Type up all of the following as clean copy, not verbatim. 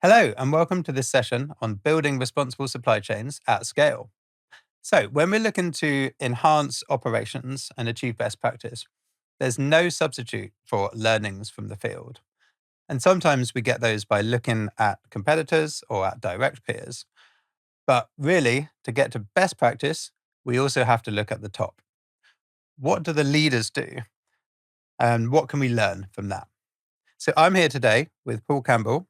Hello, and welcome to this session on building responsible supply chains at scale. So, when we're looking to enhance operations and achieve best practice, there's no substitute for learnings from the field. And sometimes we get those by looking at competitors or at direct peers. But really, to get to best practice, we also have to look at the top. What do the leaders do? And what can we learn from that? So I'm here today with Paul Campbell,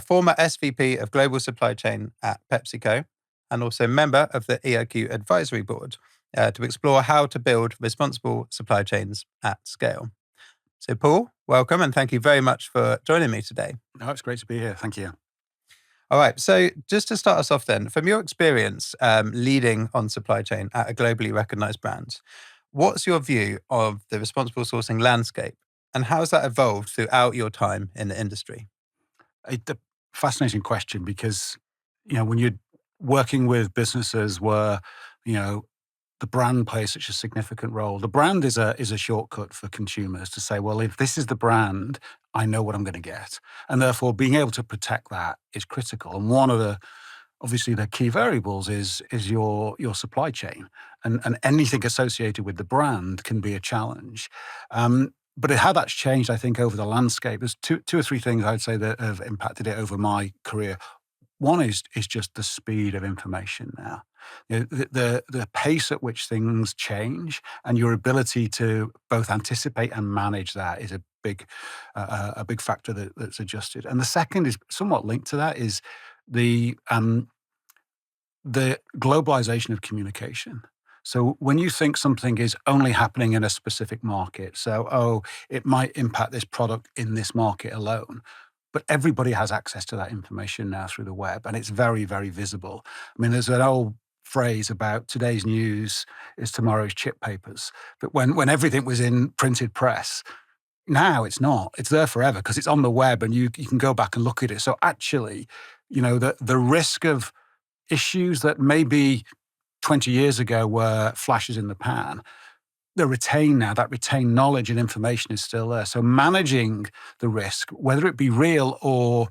former SVP of Global Supply Chain at PepsiCo, and also member of the EIQ Advisory Board, to explore how to build responsible supply chains at scale. So Paul, welcome, and thank you very much for joining me today. No, it's great to be here. Thank you. All right, so just to start us off then, from your experience leading on supply chain at a globally recognized brand, what's your view of the responsible sourcing landscape? And how has that evolved throughout your time in the industry? A fascinating question because, when you're working with businesses where, the brand plays such a significant role, the brand is a shortcut for consumers to say, well, if this is the brand, I know what I'm going to get. And therefore, being able to protect that is critical. And one of obviously the key variables is your supply chain, and anything associated with the brand can be a challenge. But how that's changed, I think, over the landscape, there's two or three things I'd say that have impacted it over my career. One is just the speed of information now. The pace at which things change and your ability to both anticipate and manage that is a big factor that's adjusted. And the second is somewhat linked to that is the globalization of communication. So when you think something is only happening in a specific market, it might impact this product in this market alone, but everybody has access to that information now through the web, and it's very, very visible. I mean, there's an old phrase about today's news is tomorrow's chip papers, but when everything was in printed press, now it's not. It's there forever because it's on the web, and you can go back and look at it. So actually, the risk of issues that maybe 20 years ago were flashes in the pan, they're retained now. That retained knowledge and information is still there. So managing the risk, whether it be real or,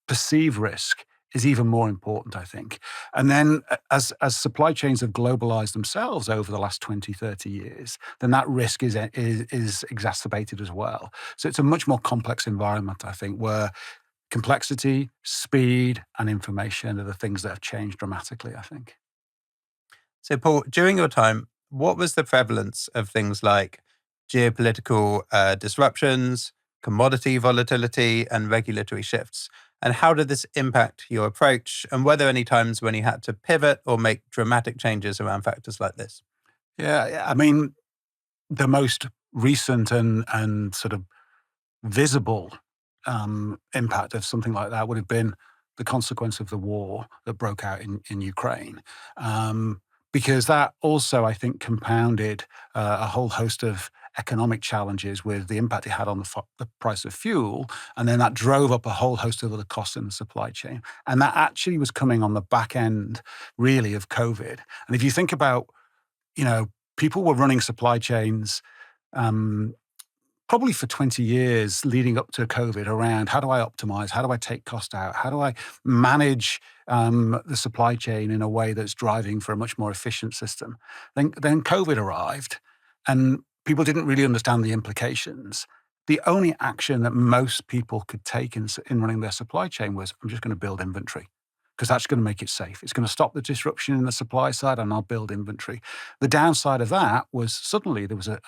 perceived risk, is even more important, I think. And then as supply chains have globalized themselves over the last 20, 30 years, then that risk is exacerbated as well. So it's a much more complex environment, I think, where complexity, speed, and information are the things that have changed dramatically, I think. So, Paul, during your time, what was the prevalence of things like geopolitical disruptions, commodity volatility, and regulatory shifts? And how did this impact your approach? And were there any times when you had to pivot or make dramatic changes around factors like this? Yeah, I mean, the most recent and sort of visible impact of something like that would have been the consequence of the war that broke out in Ukraine. Because that also, I think, compounded a whole host of economic challenges with the impact it had on the price of fuel. And then that drove up a whole host of other costs in the supply chain. And that actually was coming on the back end, really, of COVID. And if you think about, people were running supply chains probably for 20 years leading up to COVID around how do I optimize, how do I take cost out, how do I manage the supply chain in a way that's driving for a much more efficient system. Then COVID arrived and people didn't really understand the implications. The only action that most people could take in running their supply chain was, I'm just going to build inventory because that's going to make it safe. It's going to stop the disruption in the supply side and I'll build inventory. The downside of that was suddenly there was an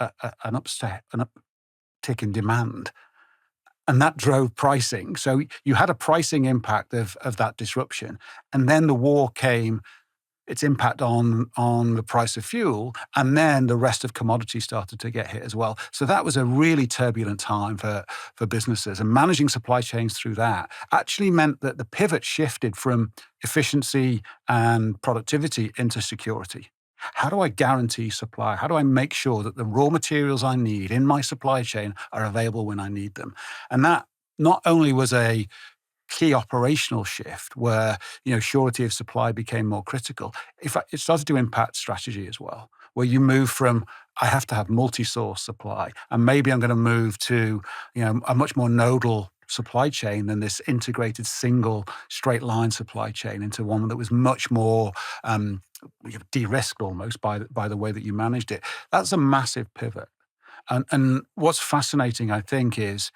uptick in demand. And that drove pricing. So you had a pricing impact of that disruption. And then the war came, its impact on the price of fuel, and then the rest of commodities started to get hit as well. So that was a really turbulent time for businesses. And managing supply chains through that actually meant that the pivot shifted from efficiency and productivity into security. How do I guarantee supply? How do I make sure that the raw materials I need in my supply chain are available when I need them? And that not only was a key operational shift where, surety of supply became more critical, in fact, it started to impact strategy as well, where you move from, I have to have multi-source supply, and maybe I'm going to move to, a much more nodal supply chain and this integrated single straight line supply chain into one that was much more de-risked almost by the way that you managed it. That's a massive pivot. And what's fascinating, I think, is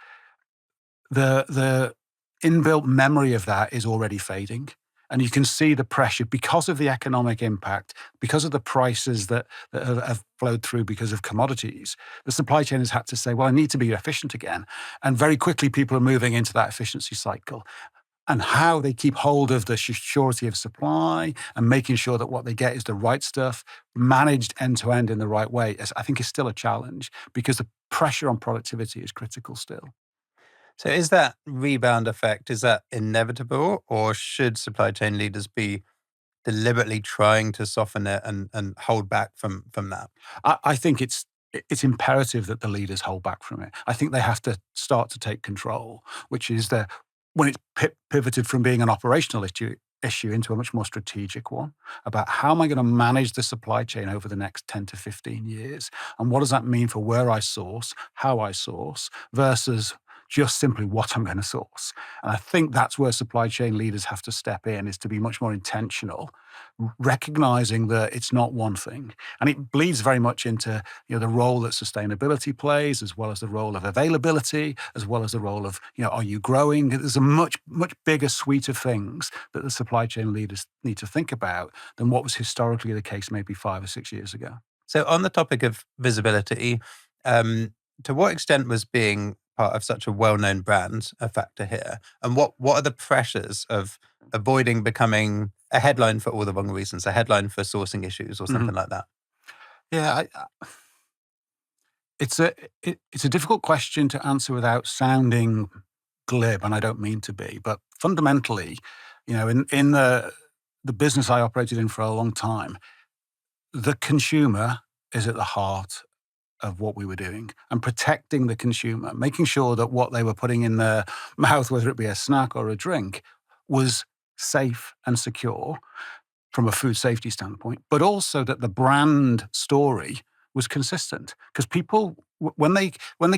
the inbuilt memory of that is already fading. And you can see the pressure because of the economic impact, because of the prices that have flowed through because of commodities. The supply chain has had to say, well, I need to be efficient again. And very quickly, people are moving into that efficiency cycle. And how they keep hold of the surety of supply and making sure that what they get is the right stuff, managed end to end in the right way, I think is still a challenge because the pressure on productivity is critical still. So is that rebound effect, is that inevitable, or should supply chain leaders be deliberately trying to soften it and hold back from that? I think it's imperative that the leaders hold back from it. I think they have to start to take control, which is when it's pivoted from being an operational issue into a much more strategic one about how am I going to manage the supply chain over the next 10 to 15 years? And what does that mean for where I source, how I source, versus just simply what I'm going to source? And I think that's where supply chain leaders have to step in, is to be much more intentional, recognizing that it's not one thing. And it bleeds very much into the role that sustainability plays, as well as the role of availability, as well as the role of are you growing? There's a much bigger suite of things that the supply chain leaders need to think about than what was historically the case maybe 5 or 6 years ago. So on the topic of visibility, um, to what extent was being part of such a well-known brand a factor here? And what are the pressures of avoiding becoming a headline for all the wrong reasons, a headline for sourcing issues or Mhm. something like that? Yeah, it's a difficult question to answer without sounding glib, and I don't mean to be. But fundamentally, in the business I operated in for a long time, the consumer is at the heart of what we were doing, and protecting the consumer, making sure that what they were putting in their mouth, whether it be a snack or a drink, was safe and secure from a food safety standpoint, but also that the brand story was consistent. Because people, when they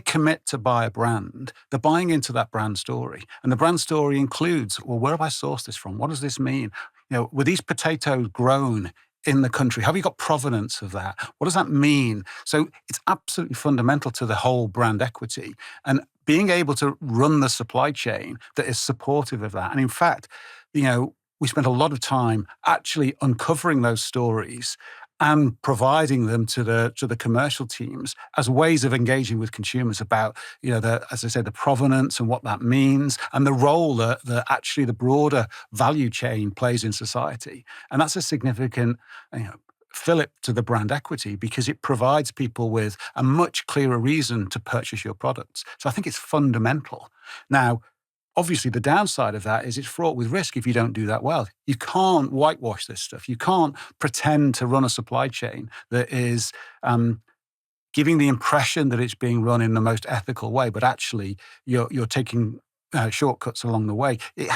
commit to buy a brand, they're buying into that brand story, and the brand story includes, well, where have I sourced this from? What does this mean? Were these potatoes grown in the country? Have you got provenance of that? What does that mean? So it's absolutely fundamental to the whole brand equity, and being able to run the supply chain that is supportive of that. And in fact, we spent a lot of time actually uncovering those stories and providing them to the commercial teams as ways of engaging with consumers about, as I said, the provenance and what that means, and the role that actually the broader value chain plays in society. And that's a significant, fillip to the brand equity, because it provides people with a much clearer reason to purchase your products. So I think it's fundamental. Now, obviously, the downside of that is it's fraught with risk if you don't do that well. You can't whitewash this stuff. You can't pretend to run a supply chain that is giving the impression that it's being run in the most ethical way, but actually you're taking shortcuts along the way. You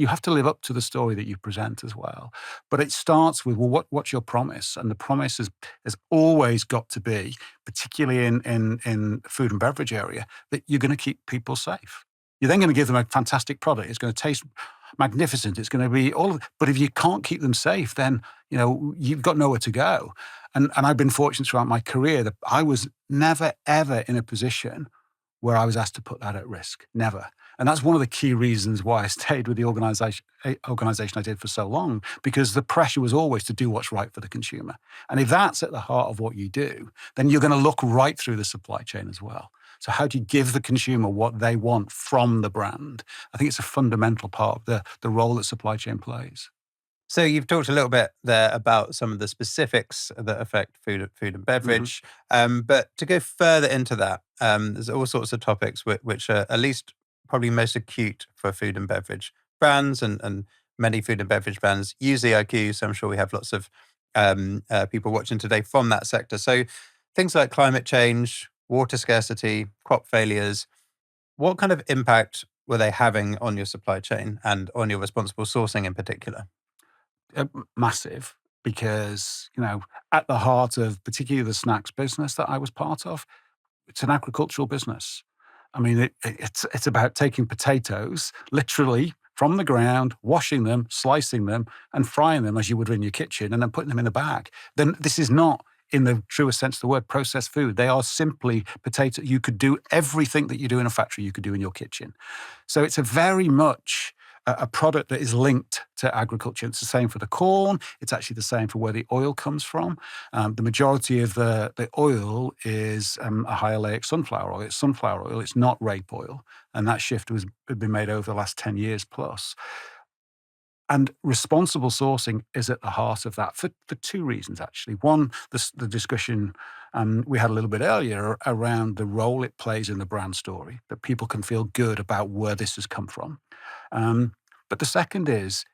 have to live up to the story that you present as well. But it starts with, well, what's your promise? And the promise has always got to be, particularly in food and beverage area, that you're going to keep people safe. You're then going to give them a fantastic product. It's going to taste magnificent. It's going to be all of it. But if you can't keep them safe, then you've got nowhere to go. And I've been fortunate throughout my career that I was never ever in a position where I was asked to put that at risk. Never. And that's one of the key reasons why I stayed with the organization I did for so long, because the pressure was always to do what's right for the consumer. And if that's at the heart of what you do, then you're going to look right through the supply chain as well. So how do you give the consumer what they want from the brand? I think it's a fundamental part of the role that supply chain plays. So you've talked a little bit there about some of the specifics that affect food and Mhm. beverage, but to go further into that, there's all sorts of topics which are at least probably most acute for food and beverage brands, and many food and beverage brands use EIQ. So I'm sure we have lots of people watching today from that sector. So things like climate change, water scarcity, crop failures. What kind of impact were they having on your supply chain and on your responsible sourcing in particular? Massive, because at the heart of particularly the snacks business that I was part of, it's an agricultural business. I mean, it's about taking potatoes literally from the ground, washing them, slicing them, and frying them as you would in your kitchen, and then putting them in a bag. Then this is not, in the truest sense of the word, processed food. They are simply potato. You could do everything that you do in a factory, you could do in your kitchen. So it's a very much a product that is linked to agriculture. It's the same for the corn. It's actually the same for where the oil comes from. The majority of the oil is a high sunflower oil. It's sunflower oil. It's not rape oil. And that shift has been made over the last 10 years plus. And responsible sourcing is at the heart of that for two reasons, actually. One, the discussion we had a little bit earlier around the role it plays in the brand story, that people can feel good about where this has come from. But the second is,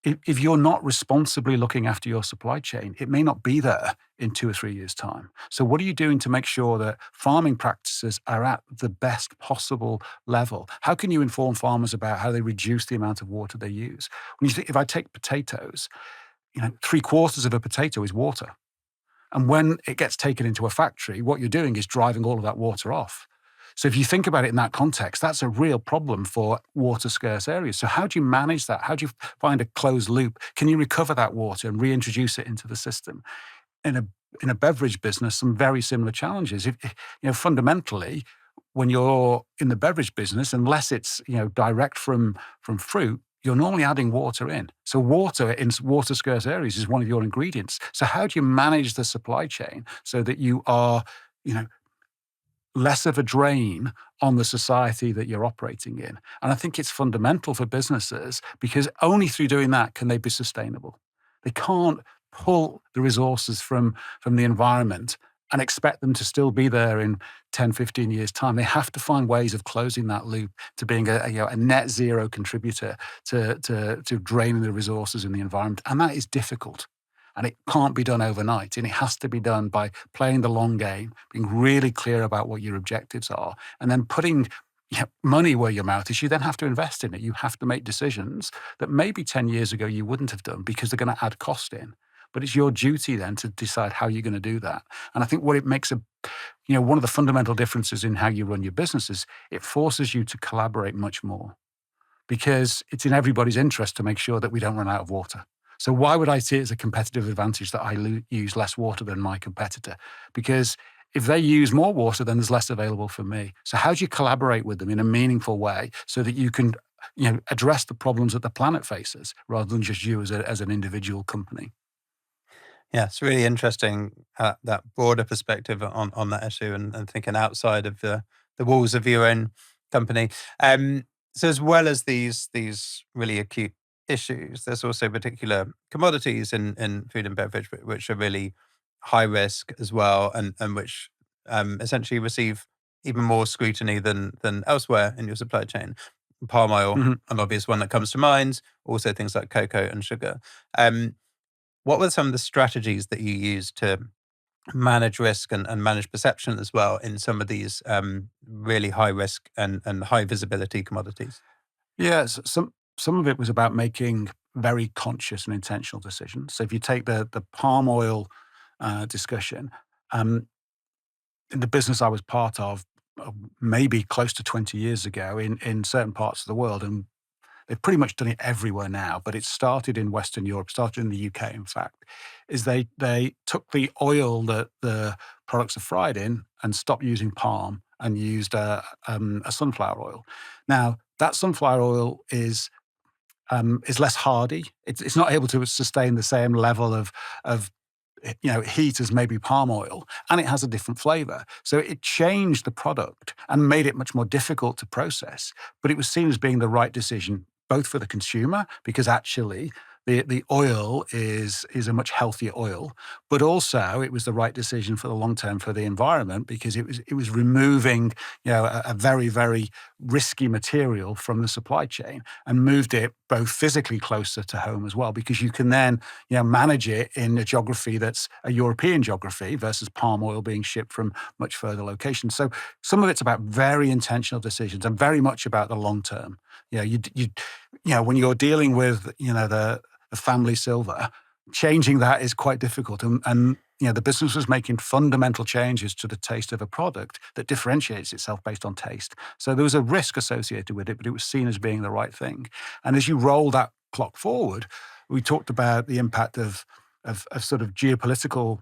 if you're not responsibly looking after your supply chain, it may not be there in 2 or 3 years' time. So what are you doing to make sure that farming practices are at the best possible level? How can you inform farmers about how they reduce the amount of water they use? When you think, if I take potatoes, 3/4 of a potato is water. And when it gets taken into a factory, what you're doing is driving all of that water off. So if you think about it in that context, that's a real problem for water scarce areas. So how do you manage that? How do you find a closed loop? Can you recover that water and reintroduce it into the system? In a beverage business, some very similar challenges. Fundamentally, when you're in the beverage business, unless it's direct from fruit, you're normally adding water in. So water in water scarce areas is one of your ingredients. So how do you manage the supply chain so that you are, less of a drain on the society that you're operating in? And I think it's fundamental for businesses, because only through doing that can they be sustainable. They can't pull the resources from the environment and expect them to still be there in 10, 15 years' time. They have to find ways of closing that loop to being a net zero contributor to draining the resources in the environment. And that is difficult. And it can't be done overnight. And it has to be done by playing the long game, being really clear about what your objectives are, and then putting money where your mouth is. You then have to invest in it. You have to make decisions that maybe 10 years ago you wouldn't have done because they're going to add cost in. But it's your duty then to decide how you're going to do that. And I think what it makes one of the fundamental differences in how you run your business is it forces you to collaborate much more, because it's in everybody's interest to make sure that we don't run out of water. So why would I see it as a competitive advantage that I use less water than my competitor? Because if they use more water, then there's less available for me. So how do you collaborate with them in a meaningful way so that you can address the problems that the planet faces rather than just you as an individual company? Yeah, it's really interesting, that broader perspective on that issue, and thinking outside of the walls of your own company. So as well as these really acute issues, there's also particular commodities in food and beverage which are really high risk as well, and which essentially receive even more scrutiny than elsewhere in your supply chain. Palm oil, Mhm. an obvious one that comes to mind. Also things like cocoa and sugar. Um, what were some of the strategies that you used to manage risk and manage perception as well in some of these really high risk and high visibility commodities? Yes, some of it was about making very conscious and intentional decisions. So if you take the palm oil discussion, um, in the business I was part of, maybe close to 20 years ago in certain parts of the world, and they've pretty much done it everywhere now, but it started in Western Europe, started in the UK, in fact, is they took the oil that the products are fried in and stopped using palm and used a sunflower oil. Now, that sunflower oil is less hardy. It's not able to sustain the same level of heat as maybe palm oil, and it has a different flavor. So it changed the product and made it much more difficult to process. But it was seen as being the right decision, both for the consumer, because actually the oil is a much healthier oil, but also it was the right decision for the long term for the environment, because it was removing a very, very risky material from the supply chain and moved it both physically closer to home as well, because you can then manage it in a geography that's a European geography versus palm oil being shipped from much further locations. So some of it's about very intentional decisions and very much about the long term. When you're dealing with the family silver, changing that is quite difficult. And the business was making fundamental changes to the taste of a product that differentiates itself based on taste. So there was a risk associated with it, but it was seen as being the right thing. And as you roll that clock forward, we talked about the impact of sort of geopolitical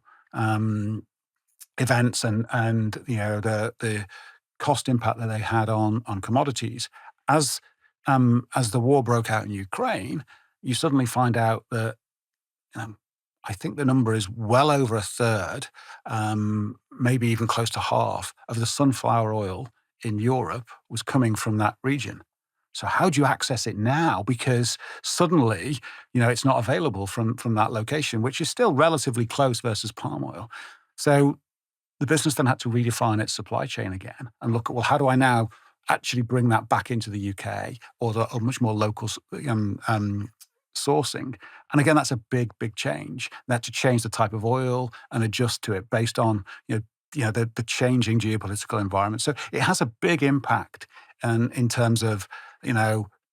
events and the cost impact that they had on commodities. As the war broke out in Ukraine, you suddenly find out that um, I think the number is well over a third, maybe even close to half of the sunflower oil in Europe was coming from that region. So how do you access it now? Because suddenly, it's not available from that location, which is still relatively close versus palm oil. So the business then had to redefine its supply chain again and look at, well, how do I now actually bring that back into the UK or a much more local sourcing? And again, that's a big, big change. They had to change the type of oil and adjust to it based on the changing geopolitical environment. So it has a big impact in terms of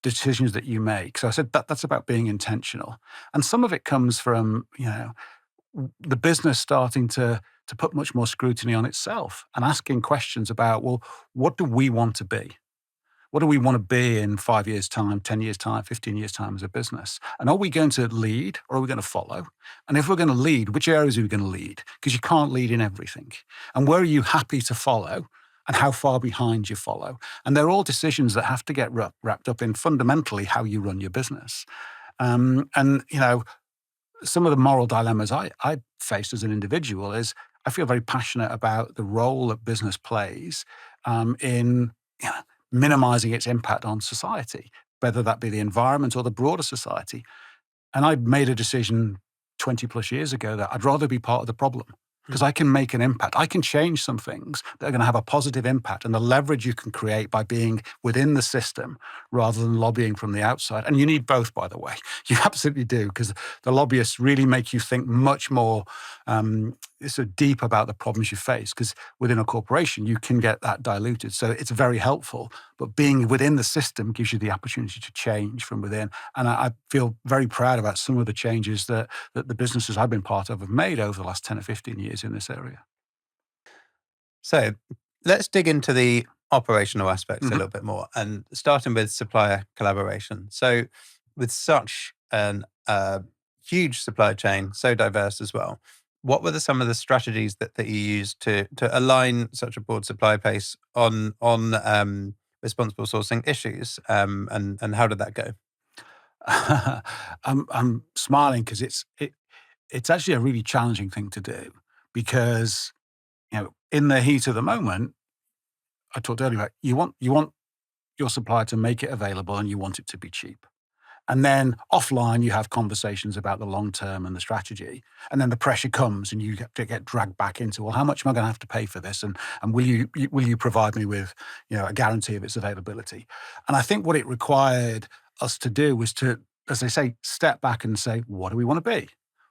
decisions that you make. So I said that's about being intentional, and some of it comes from the business starting to put much more scrutiny on itself and asking questions about, well, what do we want to be? What do we want to be in 5 years' time, 10 years' time, 15 years' time as a business? And are we going to lead or are we going to follow? And if we're going to lead, which areas are we going to lead? Because you can't lead in everything. And where are you happy to follow? And how far behind you follow? And they're all decisions that have to get wrapped up in fundamentally how you run your business. And some of the moral dilemmas I faced as an individual is I feel very passionate about the role that business plays in minimizing its impact on society, whether that be the environment or the broader society. And I made a decision 20 plus years ago that I'd rather be part of the problem because I can make an impact. I can change some things that are going to have a positive impact, and the leverage you can create by being within the system rather than lobbying from the outside. And you need both, by the way. You absolutely do, because the lobbyists really make you think much more sort of deep about the problems you face, because within a corporation, you can get that diluted. So it's very helpful, but being within the system gives you the opportunity to change from within. And I feel very proud about some of the changes that the businesses I've been part of have made over the last 10 or 15 years in this area. So let's dig into the operational aspects a Mhm. little bit more, and starting with supplier collaboration. So with such an huge supply chain, so diverse as well, what were some of the strategies that you used to align such a broad supply base on responsible sourcing issues, and how did that go? I'm smiling because it's actually a really challenging thing to do because in the heat of the moment, I talked earlier about you want your supplier to make it available and you want it to be cheap. And then offline, you have conversations about the long term and the strategy. And then the pressure comes and you get dragged back into, well, how much am I going to have to pay for this? And will you provide me with a guarantee of its availability? And I think what it required us to do was to, as they say, step back and say, what do we want to be?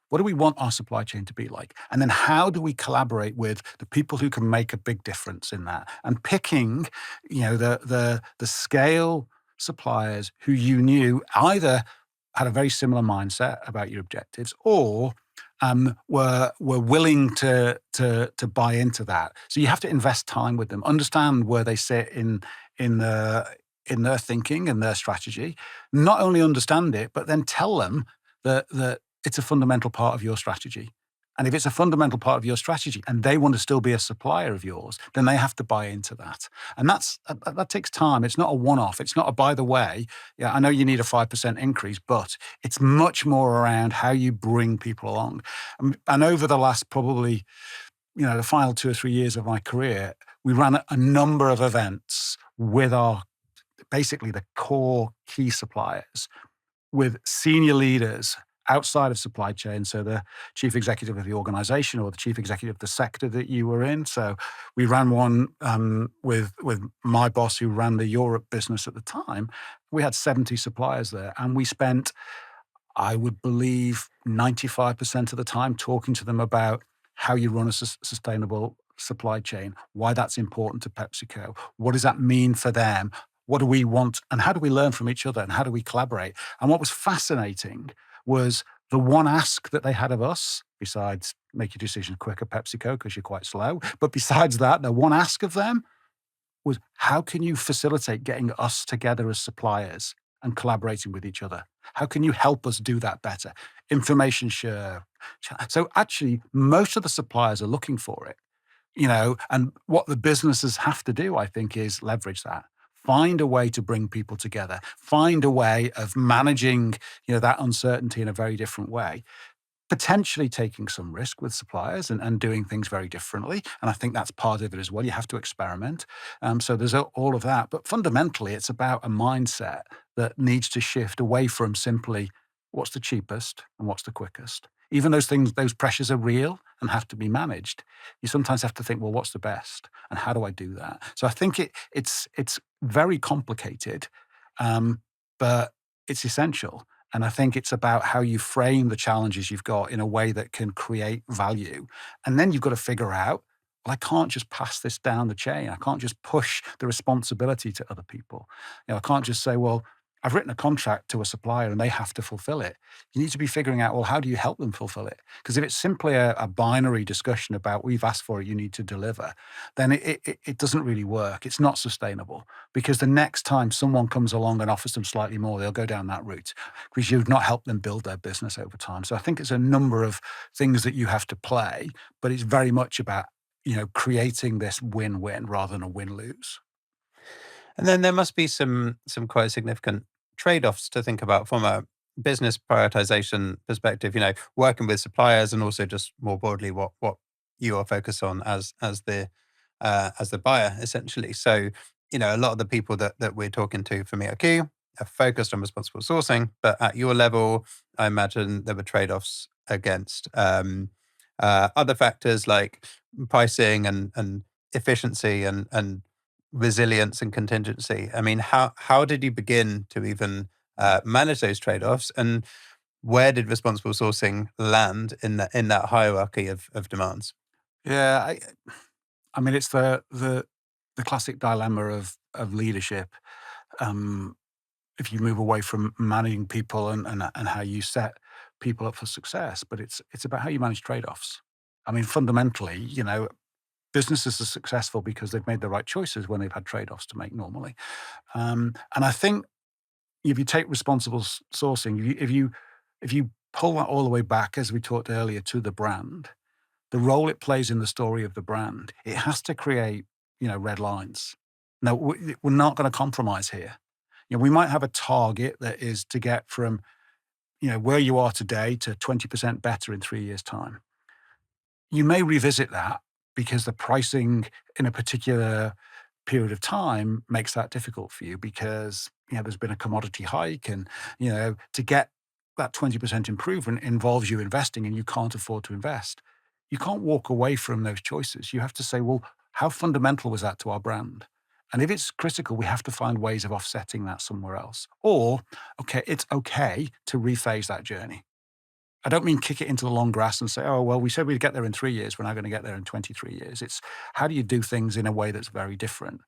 What do we want our supply chain to be like? And then how do we collaborate with the people who can make a big difference in that? And picking, the scale suppliers who you knew either had a very similar mindset about your objectives or were willing to buy into that. So you have to invest time with them, understand where they sit in their thinking and their strategy. Not only understand it, but then tell them that it's a fundamental part of your strategy. And if it's a fundamental part of your strategy and they want to still be a supplier of yours, then they have to buy into that. And that takes time. It's not a one-off. It's not a, by the way, yeah, I know you need a 5% increase, but it's much more around how you bring people along. And over the last probably, the final 2 or 3 years of my career, we ran a number of events with basically the core key suppliers, with senior leaders outside of supply chain, so the chief executive of the organization or the chief executive of the sector that you were in. So we ran one with my boss who ran the Europe business at the time. We had 70 suppliers there, and we spent, I would believe, 95% of the time talking to them about how you run a sustainable supply chain, why that's important to PepsiCo, what does that mean for them, what do we want, and how do we learn from each other, and how do we collaborate? And what was fascinating was The one ask that they had of us, besides make your decisions quicker, PepsiCo, because you're quite slow, but besides that, the one ask of them was, how can you facilitate getting us together as suppliers and collaborating with each other? How can you help us do that better? Information share. So actually, most of the suppliers are looking for it, and what the businesses have to do, I think, is leverage that. Find a way to bring people together. Find a way of managing, that uncertainty in a very different way, potentially taking some risk with suppliers and doing things very differently. And I think that's part of it as well. You have to experiment. So there's all of that. But fundamentally, it's about a mindset that needs to shift away from simply what's the cheapest and what's the quickest. Even those things, those pressures are real and have to be managed. You sometimes have to think, well, what's the best? And how do I do that? So I think it's very complicated, but it's essential. And I think it's about how you frame the challenges you've got in a way that can create value. And then you've got to figure out, well, I can't just pass this down the chain. I can't just push the responsibility to other people. I can't just say, well, I've written a contract to a supplier and they have to fulfill it. You need to be figuring out, well, how do you help them fulfill it? Because if it's simply a binary discussion about we've asked for it, you need to deliver, then it doesn't really work. It's not sustainable, because the next time someone comes along and offers them slightly more, they'll go down that route because you've not helped them build their business over time. So I think it's a number of things that you have to play, but it's very much about, creating this win-win rather than a win-lose. And then there must be some quite significant trade-offs to think about from a business prioritization perspective, working with suppliers and also just more broadly what you are focused on as the buyer, essentially. So, a lot of the people that we're talking to from ERQ are focused on responsible sourcing, but at your level, I imagine there were trade-offs against other factors like pricing and efficiency and resilience and contingency. I mean, how did you begin to even manage those trade-offs, and where did responsible sourcing land in that hierarchy of demands? Yeah, I mean, it's the classic dilemma of leadership. Um, if you move away from managing people and how you set people up for success, but it's about how you manage trade-offs. I mean, fundamentally, businesses are successful because they've made the right choices when they've had trade-offs to make normally. And I think if you take responsible sourcing, if you pull that all the way back, as we talked earlier, to the brand, the role it plays in the story of the brand, it has to create, red lines. No, we're not going to compromise here. We might have a target that is to get from, where you are today to 20% better in 3 years' time. You may revisit that because the pricing in a particular period of time makes that difficult for you because, there's been a commodity hike and, to get that 20% improvement involves you investing and you can't afford to invest. You can't walk away from those choices. You have to say, well, how fundamental was that to our brand? And if it's critical, we have to find ways of offsetting that somewhere else. Or, okay, it's okay to rephase that journey. I don't mean kick it into the long grass and say, oh, well, we said we'd get there in 3 years. We're now going to get there in 23 years. It's how do you do things in a way that's very different?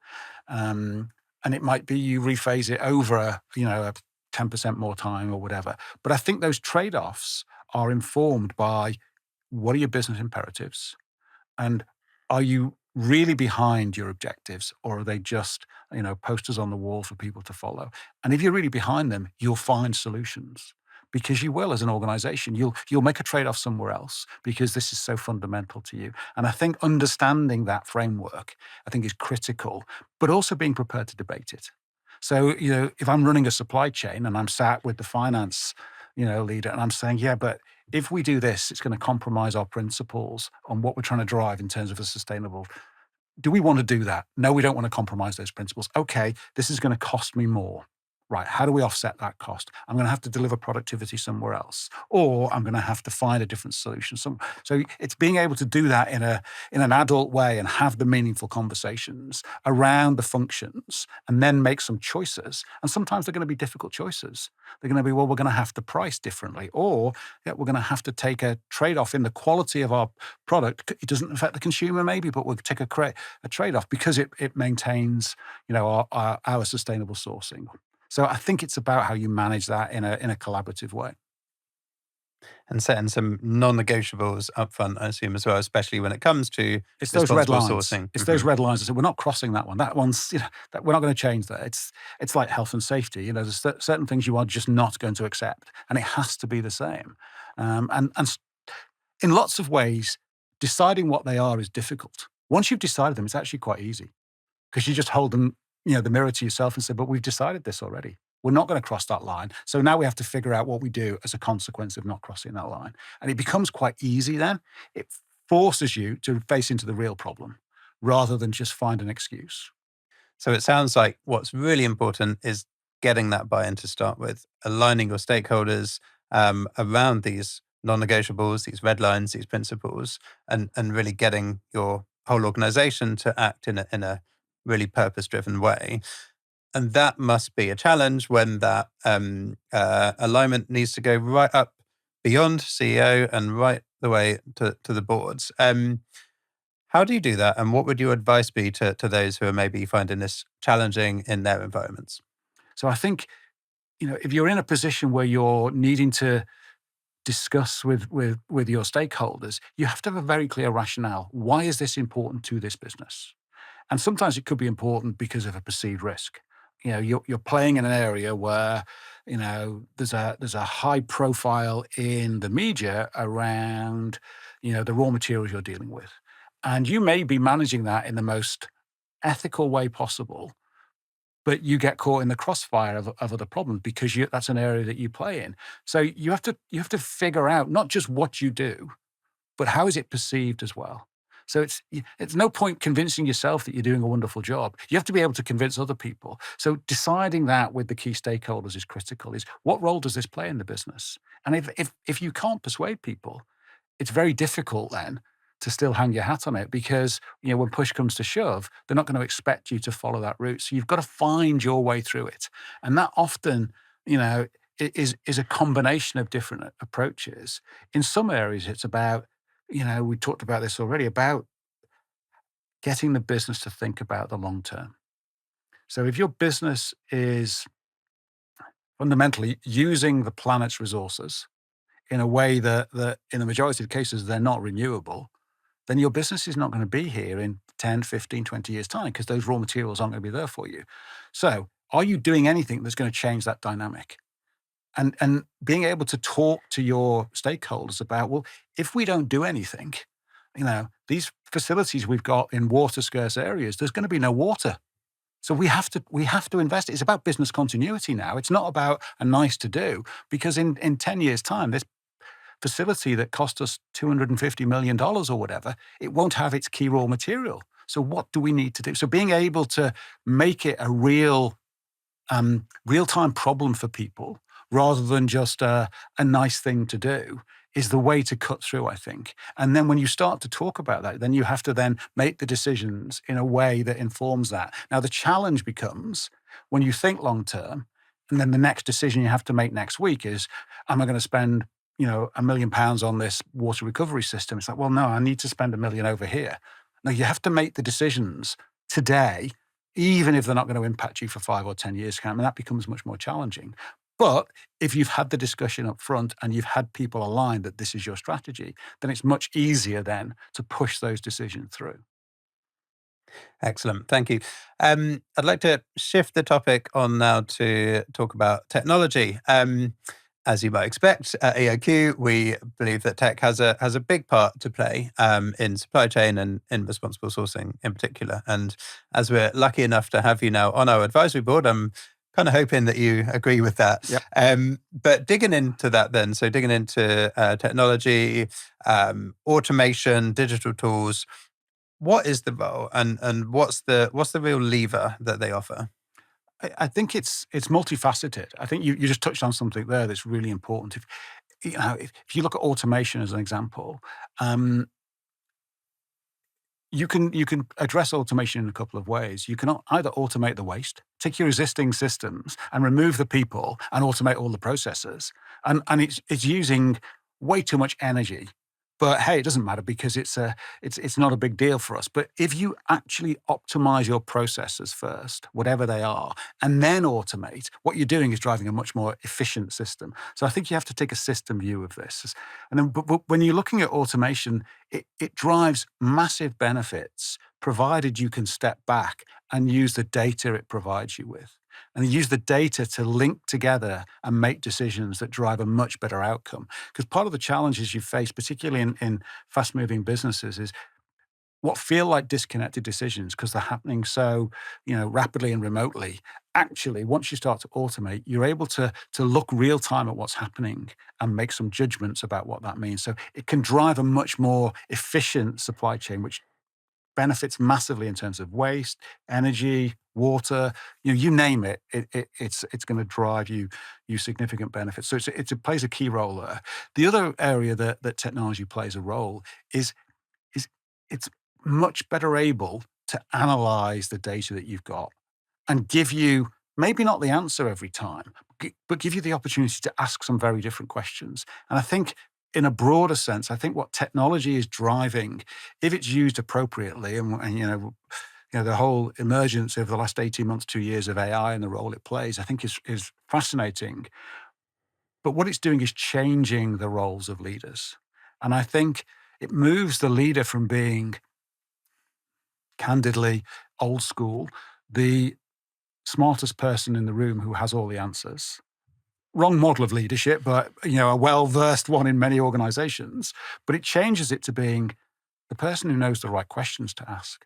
And it might be you rephase it over a 10% more time or whatever. But I think those trade-offs are informed by what are your business imperatives? And are you really behind your objectives, or are they just, posters on the wall for people to follow? And if you're really behind them, you'll find solutions because you will as an organization. You'll make a trade-off somewhere else because this is so fundamental to you. And I think understanding that framework, I think is critical, but also being prepared to debate it. So, if I'm running a supply chain and I'm sat with the finance, leader, and I'm saying, yeah, but if we do this, it's going to compromise our principles on what we're trying to drive in terms of a sustainable. Do we want to do that? No, we don't want to compromise those principles. Okay, this is going to cost me more. Right, how do we offset that cost? I'm going to have to deliver productivity somewhere else, or I'm going to have to find a different solution. So it's being able to do that in an adult way and have the meaningful conversations around the functions, and then make some choices. And sometimes they're going to be difficult choices. They're going to be, well, we're going to have to price differently, or yeah, we're going to have to take a trade-off in the quality of our product. It doesn't affect the consumer, maybe, but we'll take a trade-off because it maintains, our sustainable sourcing. So I think it's about how you manage that in a collaborative way. And setting some non-negotiables up front, I assume, as well, especially when it comes to It's those red responsible lines. sourcing. It's those red lines that say, "We're not crossing that one. That one's, that we're not gonna change that." It's like health and safety, there's certain things you are just not going to accept, and it has to be the same. And in lots of ways, deciding what they are is difficult. Once you've decided them, it's actually quite easy because you just hold them, the mirror to yourself and say, "But we've decided this already. We're not gonna cross that line. So now we have to figure out what we do as a consequence of not crossing that line." And it becomes quite easy then. It forces you to face into the real problem rather than just find an excuse. So it sounds like what's really important is getting that buy-in to start with, aligning your stakeholders around these non-negotiables, these red lines, these principles, and really getting your whole organization to act in a really purpose-driven way. And that must be a challenge when that alignment needs to go right up beyond CEO and right the way to the boards. How do you do that? And what would your advice be to those who are maybe finding this challenging in their environments? So I think, if you're in a position where you're needing to discuss with your stakeholders, you have to have a very clear rationale. Why is this important to this business? And sometimes it could be important because of a perceived risk. You're playing in an area where, there's a high profile in the media around, the raw materials you're dealing with. And you may be managing that in the most ethical way possible, but you get caught in the crossfire of other problems because that's an area that you play in. So you have to figure out not just what you do, but how is it perceived as well? So it's no point convincing yourself that you're doing a wonderful job. You have to be able to convince other people. So deciding that with the key stakeholders is critical. Is what role does this play in the business? And if you can't persuade people, it's very difficult then to still hang your hat on it because, when push comes to shove, they're not going to expect you to follow that route. So you've got to find your way through it. And that often, is a combination of different approaches. In some areas, it's about, we talked about this already, about getting the business to think about the long term. So if your business is fundamentally using the planet's resources in a way that in the majority of cases, they're not renewable, then your business is not going to be here in 10, 15, 20 years' time because those raw materials aren't going to be there for you. So are you doing anything that's going to change that dynamic? And being able to talk to your stakeholders about, well, if we don't do anything, these facilities we've got in water scarce areas, there's going to be no water. So we have to invest. It's about business continuity now. It's not about a nice to do because in 10 years' time, this facility that cost us $250 million or whatever, it won't have its key raw material. So what do we need to do? So being able to make it a real-time problem for people rather than just a nice thing to do is the way to cut through, I think. And then when you start to talk about that, then you have to then make the decisions in a way that informs that. Now, the challenge becomes when you think long term, and then the next decision you have to make next week is, am I going to spend £1 million on this water recovery system? It's like, well, no, I need to spend $1 million over here. Now, you have to make the decisions today, even if they're not going to impact you for 5 or 10 years. And that becomes much more challenging. But if you've had the discussion up front and you've had people aligned that this is your strategy, then it's much easier then to push those decisions through. Excellent. Thank you. I'd like to shift the topic on now to talk about technology. As you might expect, at EOQ, we believe that tech has a big part to play in supply chain and in responsible sourcing in particular. And as we're lucky enough to have you now on our advisory board, I'm kind of hoping that you agree with that. Yep. But digging into that then, so digging into technology, automation, digital tools, what is the role and what's the real lever that they offer? I think it's multifaceted. I think you just touched on something there that's really important. If you look at automation as an example, you can address automation in a couple of ways. You can either automate the waste, take your existing systems and remove the people and automate all the processes. And it's using way too much energy But hey, it doesn't matter because it's not a big deal for us. But if you actually optimize your processes first, whatever they are, and then automate, what you're doing is driving a much more efficient system. So I think you have to take a system view of this. And then but when you're looking at automation, it drives massive benefits, provided you can step back and use the data it provides you with. And use the data to link together and make decisions that drive a much better outcome. Because part of the challenges you face, particularly in fast moving businesses, is what feel like disconnected decisions because they're happening so rapidly and remotely. Actually, once you start to automate, you're able to look real time at what's happening and make some judgments about what that means. So it can drive a much more efficient supply chain, which benefits massively in terms of waste, energy, water, you name it, it's going to drive you significant benefits. So it plays a key role there. The other area that technology plays a role is it's much better able to analyze the data that you've got and give you maybe not the answer every time, but give you the opportunity to ask some very different questions. And I think in a broader sense, I think what technology is driving, if it's used appropriately, and the whole emergence over the last 18 months, 2 years of AI and the role it plays, I think is fascinating. But what it's doing is changing the roles of leaders. And I think it moves the leader from being candidly old school, the smartest person in the room who has all the answers. Wrong model of leadership, but a well-versed one in many organizations. But it changes it to being the person who knows the right questions to ask.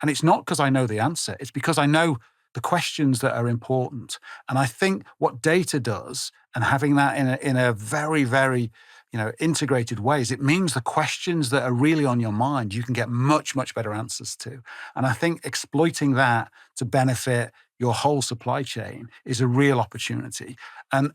And it's not because I know the answer, it's because I know the questions that are important. And I think what data does, and having that in a very, very integrated way, is it means the questions that are really on your mind, you can get much, much better answers to. And I think exploiting that to benefit your whole supply chain is a real opportunity. And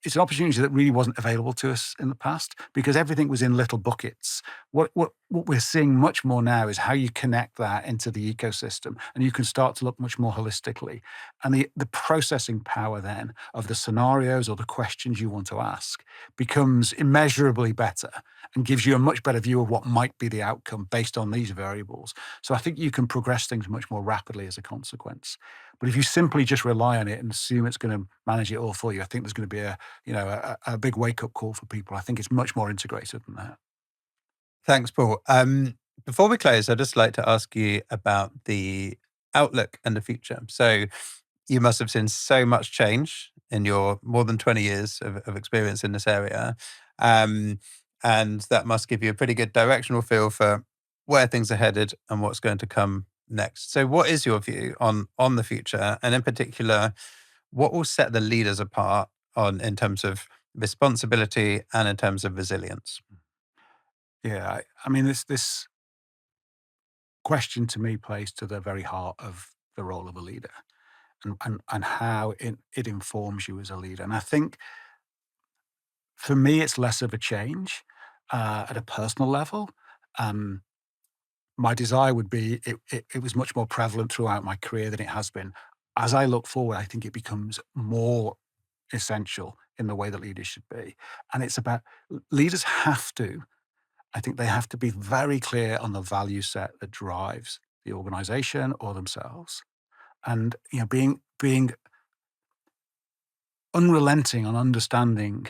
it's an opportunity that really wasn't available to us in the past because everything was in little buckets. What we're seeing much more now is how you connect that into the ecosystem, and you can start to look much more holistically. And the processing power then of the scenarios or the questions you want to ask becomes immeasurably better and gives you a much better view of what might be the outcome based on these variables. So I think you can progress things much more rapidly as a consequence. But if you simply just rely on it and assume it's going to manage it all for you, I think there's going to be a big wake-up call for people. I think it's much more integrated than that. Thanks, Paul. Before we close, I'd just like to ask you about the outlook and the future. So you must have seen so much change in your more than 20 years of experience in this area. And that must give you a pretty good directional feel for where things are headed and what's going to come next. So what is your view on the future? And in particular, what will set the leaders apart in terms of responsibility and in terms of resilience? Yeah, I mean, this question to me plays to the very heart of the role of a leader and how it informs you as a leader. And I think for me, it's less of a change at a personal level. Um, my desire would be it was much more prevalent throughout my career than it has been. As I look forward, I think it becomes more essential in the way that leaders should be. And it's about leaders have to, I think they have to be very clear on the value set that drives the organization or themselves. And being unrelenting on understanding,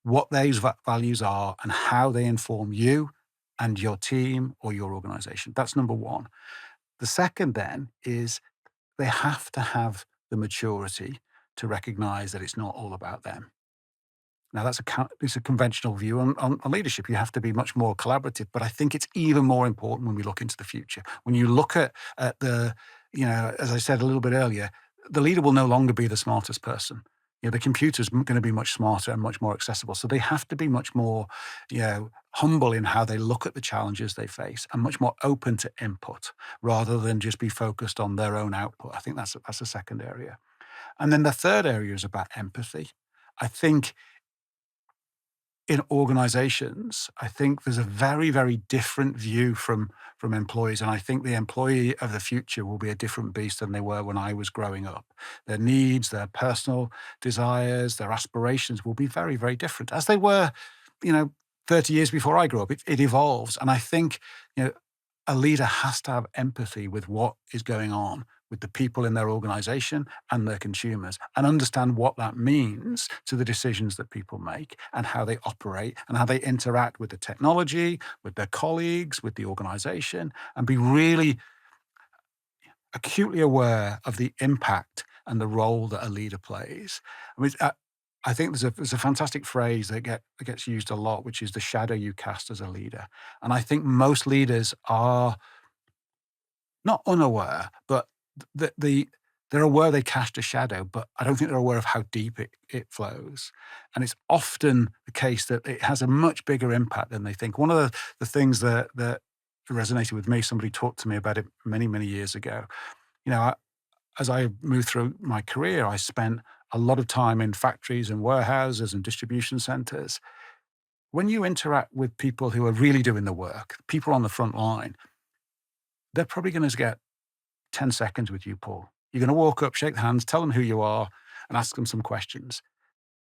what those values are and how they inform you and your team or your organization. That's number one. The second then is they have to have the maturity to recognize that it's not all about them. Now, it's a conventional view on leadership. You have to be much more collaborative, but I think it's even more important when we look into the future. When you look at as I said a little bit earlier, the leader will no longer be the smartest person. The computer's going to be much smarter and much more accessible. So they have to be much more, humble in how they look at the challenges they face and much more open to input rather than just be focused on their own output. I think that's a second area. And then the third area is about empathy. I think in organizations, I think there's a very, very different view from employees. And I think the employee of the future will be a different beast than they were when I was growing up. Their needs, their personal desires, their aspirations will be very, very different as they were, 30 years before I grew up. It evolves. And I think, you know, a leader has to have empathy with what is going on with the people in their organization and their consumers, and understand what that means to the decisions that people make and how they operate and how they interact with the technology, with their colleagues, with the organization, and be really acutely aware of the impact and the role that a leader plays. I mean, I think there's a fantastic phrase that gets used a lot, which is the shadow you cast as a leader. And I think most leaders are not unaware, but they're aware they cast a shadow, but I don't think they're aware of how deep it flows. And it's often the case that it has a much bigger impact than they think. One of the things that resonated with me, somebody talked to me about it many, many years ago. You know, as I moved through my career, I spent a lot of time in factories and warehouses and distribution centers. When you interact with people who are really doing the work, people on the front line, they're probably going to get 10 seconds with you, Paul. You're going to walk up, shake hands, tell them who you are, and ask them some questions.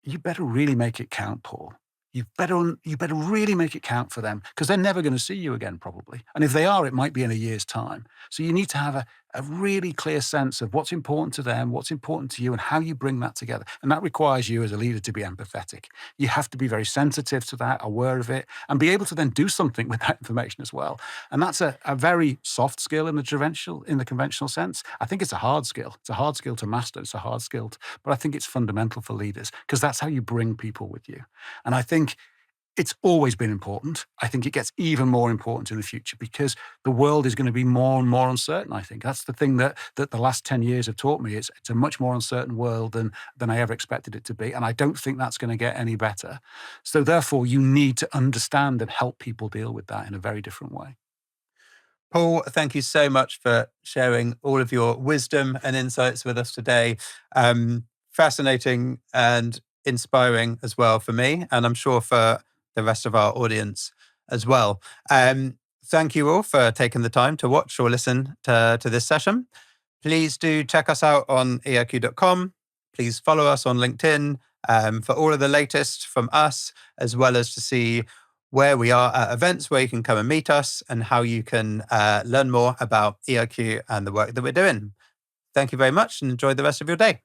You better really make it count, Paul. You better really make it count for them, because they're never going to see you again, probably. And if they are, it might be in a year's time. So you need to have a really clear sense of what's important to them, what's important to you, and how you bring that together. And that requires you as a leader to be empathetic. You have to be very sensitive to that, aware of it, and be able to then do something with that information as well. And that's a very soft skill in the conventional sense. I think it's a hard skill. It's a hard skill to master. It's a hard skill, but I think it's fundamental for leaders, because that's how you bring people with you. And I think it's always been important. I think it gets even more important in the future, because the world is going to be more and more uncertain. I think that's the thing that the last 10 years have taught me. It's a much more uncertain world than I ever expected it to be. And I don't think that's going to get any better. So therefore, you need to understand and help people deal with that in a very different way. Paul, thank you so much for sharing all of your wisdom and insights with us today. Fascinating and inspiring as well for me, and I'm sure for the rest of our audience as well. Thank you all for taking the time to watch or listen to this session. Please do check us out on eoq.com. Please follow us on LinkedIn for all of the latest from us, as well as to see where we are at events where you can come and meet us, and how you can learn more about EOQ and the work that we're doing. Thank you very much, and enjoy the rest of your day.